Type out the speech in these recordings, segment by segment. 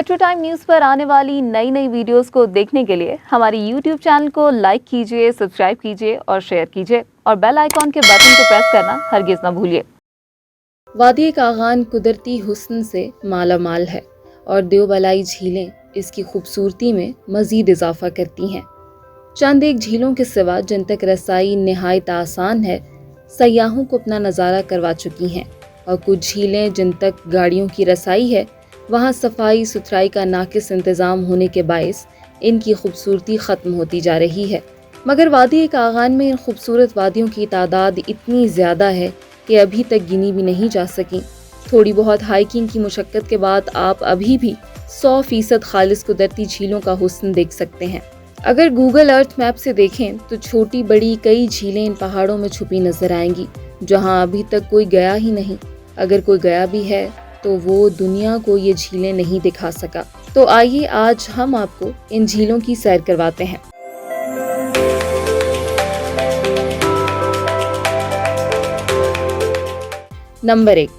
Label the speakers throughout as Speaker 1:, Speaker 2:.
Speaker 1: Metro time news पर आने वाली नई नई वीडियोस को देखने के लिए हमारी यूट्यूब चैनल को लाइक कीजिए, सब्सक्राइब कीजिए और शेयर कीजिए और बेल आइकॉन के बटन को प्रेस करना हरगिज़ ना भूलिए।
Speaker 2: वादी कागान कुदरती हुस्न से माला माल है और देवबलाई झीलें इसकी खूबसूरती में मज़ीद इजाफा करती हैं। चंद एक झीलों के सिवा जिन तक रसाई नहायत आसान है, सयाहों को अपना नज़ारा करवा चुकी हैं, और कुछ झीलें जिन तक गाड़ियों की रसाई है, वहाँ सफाई सुथराई का नाकिस इंतज़ाम होने के बायस इनकी खूबसूरती ख़त्म होती जा रही है। मगर वादी कागान में इन खूबसूरत वादियों की तादाद इतनी ज़्यादा है कि अभी तक गिनी भी नहीं जा सकी। थोड़ी बहुत हाइकिंग की मुशक्क़त के बाद आप अभी भी 100% खालिस कुदरती झीलों का हुस्न देख सकते हैं। अगर गूगल अर्थ मैप से देखें तो छोटी बड़ी कई झीलें इन पहाड़ों में छुपी नजर आएंगी, जहां अभी तक कोई गया ही नहीं। अगर कोई गया भी है तो वो दुनिया को ये झीलें नहीं दिखा सका। तो आइए आज हम आपको इन झीलों की सैर करवाते हैं। नंबर 1,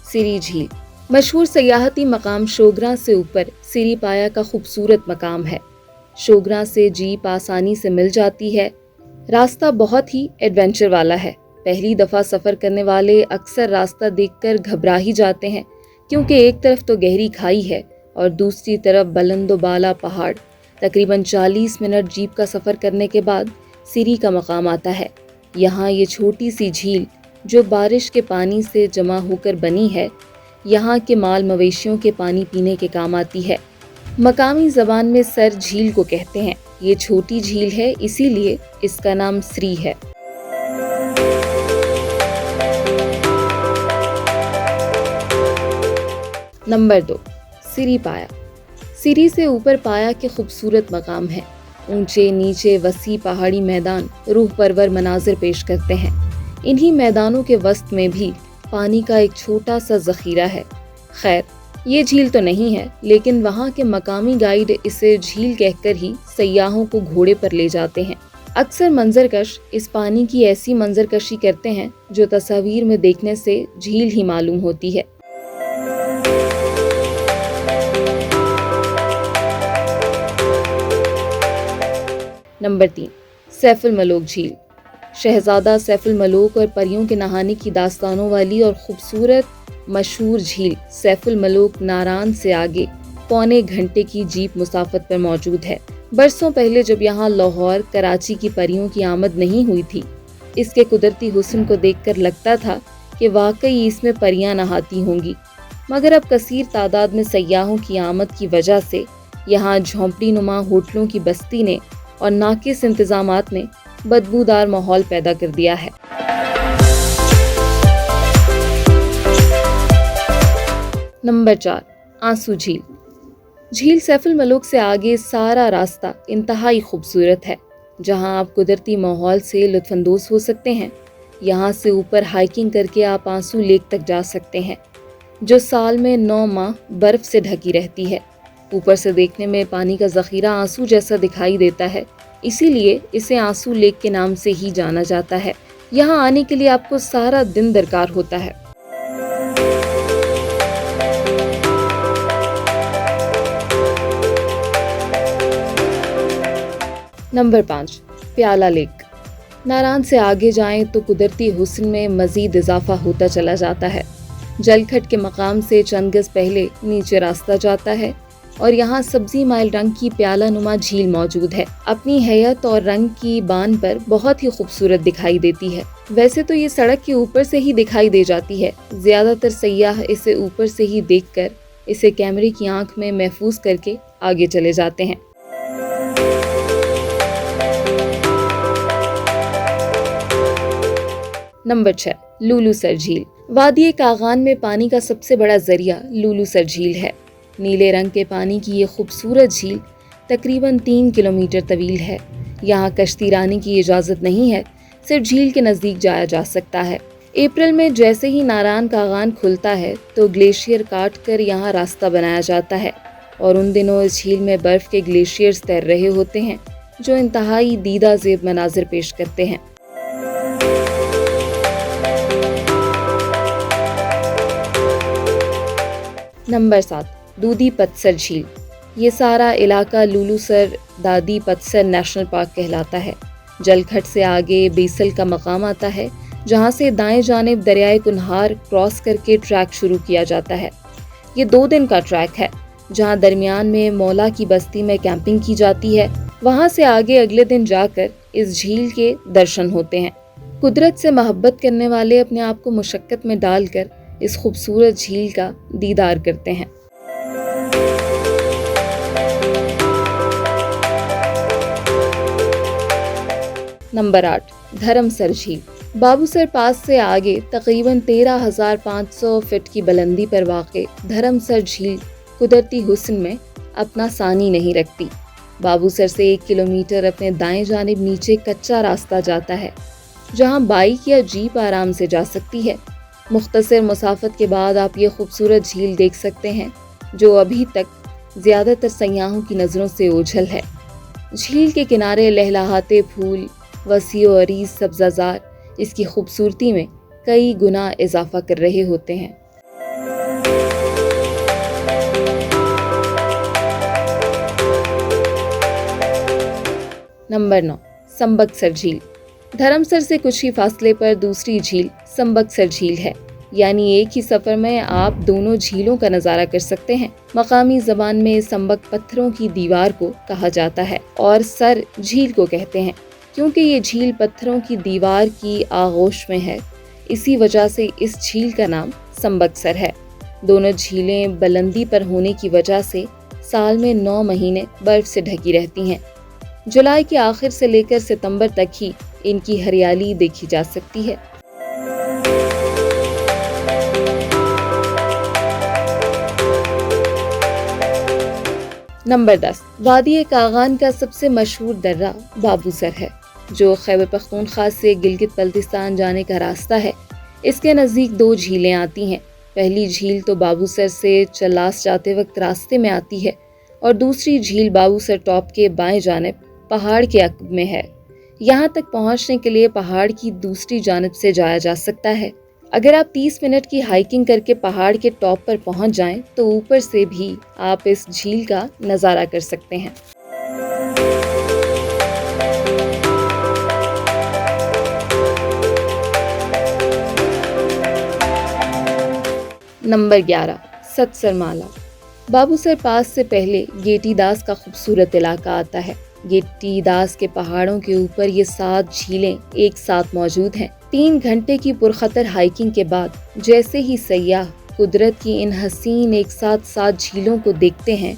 Speaker 2: सिरी झील। मशहूर सयाहती मकाम शोगरा से ऊपर सिरी पाया का खूबसूरत मकाम है। शोगरा से जीप आसानी से मिल जाती है। रास्ता बहुत ही एडवेंचर वाला है। पहली दफ़ा सफ़र करने वाले अक्सर रास्ता देखकर घबरा ही जाते हैं, क्योंकि एक तरफ तो गहरी खाई है और दूसरी तरफ बुलंदो बाला पहाड़। तकरीबन 40 मिनट जीप का सफ़र करने के बाद सिरी का मकाम आता है। यहाँ ये छोटी सी झील जो बारिश के पानी से जमा होकर बनी है, यहाँ के माल मवेशियों के पानी पीने के काम आती है। मकामी ज़बान में सर झील को कहते हैं। ये छोटी झील है, इसीलिए इसका नाम सिरी है। नंबर 2, सिरी पाया। सिरी से ऊपर पाया के खूबसूरत मकाम है। ऊंचे नीचे वसी पहाड़ी मैदान रूह परवर मनाजिर पेश करते हैं। इन्हीं मैदानों के वस्त में भी पानी का एक छोटा सा ज़ख़ीरा है। खैर, ये झील तो नहीं है, लेकिन वहाँ के मकामी गाइड इसे झील कहकर ही सयाहों को घोड़े पर ले जाते हैं। अक्सर मंजरकश इस पानी की ऐसी मंजरकशी करते हैं जो तस्वीर में देखने से झील ही मालूम होती है। नंबर 3, सैफुल मलोक झील। शहजादा सैफुल मलोक और परियों के नहाने की दास्तानों वाली और खूबसूरत मशहूर झील सैफुल मलोक नारान से आगे पौने घंटे की जीप मुसाफत पर मौजूद है। बरसों पहले जब यहाँ लाहौर कराची की परियों की आमद नहीं हुई थी, इसके कुदरती हुस्न को देखकर लगता था कि वाकई इसमें परियां नहाती होंगी। मगर अब कसीर तादाद में सयाहों की आमद की वजह से यहाँ झोंपड़ी नुमा होटलों की बस्ती ने और नाकिस इंतजामात ने बदबूदार माहौल पैदा कर दिया है। नंबर 4, आंसू झील। झील सैफुल मलोक से आगे सारा रास्ता इंतहाई खूबसूरत है, जहां आप कुदरती माहौल से लुत्फानंदोज हो सकते हैं। यहाँ से ऊपर हाइकिंग करके आप आंसू लेक तक जा सकते हैं, जो साल में 9 माह बर्फ से ढकी रहती है। ऊपर से देखने में पानी का ज़ख़ीरा आंसू जैसा दिखाई देता है, इसीलिए इसे आंसू लेक के नाम से ही जाना जाता है। यहाँ आने के लिए आपको सारा दिन दरकार होता है। नंबर 5, प्याला लेक। नारान से आगे जाएं तो कुदरती हुस्न में मज़ीद इजाफा होता चला जाता है। जलखट के मकाम से चंद गज पहले नीचे रास्ता जाता है और यहाँ सब्जी माइल रंग की प्याला नुमा झील मौजूद है। अपनी हैयत और रंग की बान पर बहुत ही खूबसूरत दिखाई देती है। वैसे तो ये सड़क के ऊपर से ही दिखाई दे जाती है। ज़्यादातर सयाह इसे ऊपर से ही देखकर इसे कैमरे की आंख में महफूज करके आगे चले जाते हैं। नंबर 6, लुलू सर झील। वादी कागान में पानी का सबसे बड़ा जरिया लुलू सर झील है। नीले रंग के पानी की ये खूबसूरत झील तकरीबन 3 किलोमीटर तवील है। यहाँ कश्ती रानी की इजाज़त नहीं है, सिर्फ झील के नज़दीक जाया जा सकता है। अप्रैल में जैसे ही नारान कागान खुलता है तो ग्लेशियर काट कर यहाँ रास्ता बनाया जाता है, और उन दिनों इस झील में बर्फ़ के ग्लेशियर्स तैर रहे होते हैं, जो इंतहाई दीदा ज़ेब मनाजिर पेश करते हैं। नंबर 7, دودھی پتسر جھیل۔ یہ سارا علاقہ لولو سر دادی پتسر نیشنل پارک کہلاتا ہے۔ جل گھٹ سے آگے بیسل کا مقام آتا ہے، جہاں سے دائیں جانب دریائے کنہار کراس کر کے ٹریک شروع کیا جاتا ہے۔ یہ 2 دن کا ٹریک ہے، جہاں درمیان میں مولا کی بستی میں کیمپنگ کی جاتی ہے۔ وہاں سے آگے اگلے دن جا کر اس جھیل کے درشن ہوتے ہیں۔ قدرت سے محبت کرنے والے اپنے آپ کو مشقت میں ڈال کر اس خوبصورت جھیل کا دیدار کرتے ہیں۔ نمبر 8، دھرم سر جھیل۔ بابو سر پاس سے آگے تقریباً 13,500 فٹ کی بلندی پر واقع دھرم سر جھیل قدرتی حسن میں اپنا ثانی نہیں رکھتی۔ بابو سر سے 1 کلومیٹر اپنے دائیں جانب نیچے کچا راستہ جاتا ہے، جہاں بائک یا جیپ آرام سے جا سکتی ہے۔ مختصر مسافت کے بعد آپ یہ خوبصورت جھیل دیکھ سکتے ہیں، جو ابھی تک زیادہ تر سیاحوں کی نظروں سے اوجھل ہے۔ جھیل کے کنارے لہلہاتے پھول، وسیع و عریض سبزہ زار اس کی خوبصورتی میں کئی گنا اضافہ کر رہے ہوتے ہیں۔ نمبر 9، سمبکسر جھیل۔ دھرم سر سے کچھ ہی فاصلے پر دوسری جھیل سمبکسر جھیل ہے، یعنی ایک ہی سفر میں آپ دونوں جھیلوں کا نظارہ کر سکتے ہیں۔ مقامی زبان میں سمبک پتھروں کی دیوار کو کہا جاتا ہے اور سر جھیل کو کہتے ہیں، کیونکہ یہ جھیل پتھروں کی دیوار کی آغوش میں ہے۔ اسی وجہ سے اس جھیل کا نام سمبکسر ہے۔ دونوں جھیلیں بلندی پر ہونے کی وجہ سے سال میں 9 مہینے برف سے ڈھکی رہتی ہیں۔ جولائی کے آخر سے لے کر ستمبر تک ہی ان کی ہریالی دیکھی جا سکتی ہے۔ نمبر 10، وادی کاغان کا سب سے مشہور درہ بابو سر ہے، جو خیبر پختونخوا سے گلگت بلتستان جانے کا راستہ ہے۔ اس کے نزدیک 2 جھیلیں آتی ہیں۔ پہلی جھیل تو بابو سر سے چلاس جاتے وقت راستے میں آتی ہے، اور دوسری جھیل بابو سر ٹاپ کے بائیں جانب پہاڑ کے عقب میں ہے۔ یہاں تک پہنچنے کے لیے پہاڑ کی دوسری جانب سے جایا جا سکتا ہے۔ اگر آپ 30 منٹ کی ہائیکنگ کر کے پہاڑ کے ٹاپ پر پہنچ جائیں تو اوپر سے بھی آپ اس جھیل کا نظارہ کر سکتے ہیں۔ نمبر 11، ست سرمالا۔ بابو سر پاس سے پہلے گیٹی داس کا خوبصورت علاقہ آتا ہے۔ گیٹی داس کے پہاڑوں کے اوپر یہ 7 جھیلیں ایک ساتھ موجود ہیں۔ 3 گھنٹے کی پرخطر ہائیکنگ کے بعد جیسے ہی سیاح قدرت کی ان حسین ایک ساتھ 7 جھیلوں کو دیکھتے ہیں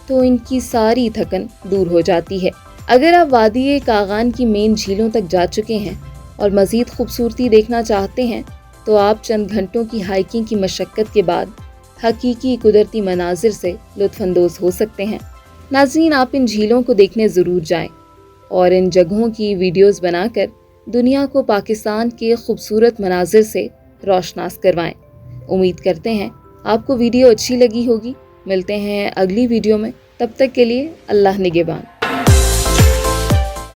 Speaker 2: تو ان کی ساری تھکن دور ہو جاتی ہے۔ اگر آپ وادی کاغان کی مین جھیلوں تک جا چکے ہیں اور مزید خوبصورتی دیکھنا چاہتے ہیں تو آپ چند گھنٹوں کی ہائیکنگ کی مشقت کے بعد حقیقی قدرتی مناظر سے لطف اندوز ہو سکتے ہیں۔ ناظرین، آپ ان جھیلوں کو دیکھنے ضرور جائیں اور ان جگہوں کی ویڈیوز بنا کر دنیا کو پاکستان کے خوبصورت مناظر سے روشناس کروائیں۔ امید کرتے ہیں آپ کو ویڈیو اچھی لگی ہوگی۔ ملتے ہیں اگلی ویڈیو میں، تب تک کے لیے اللہ نگہبان۔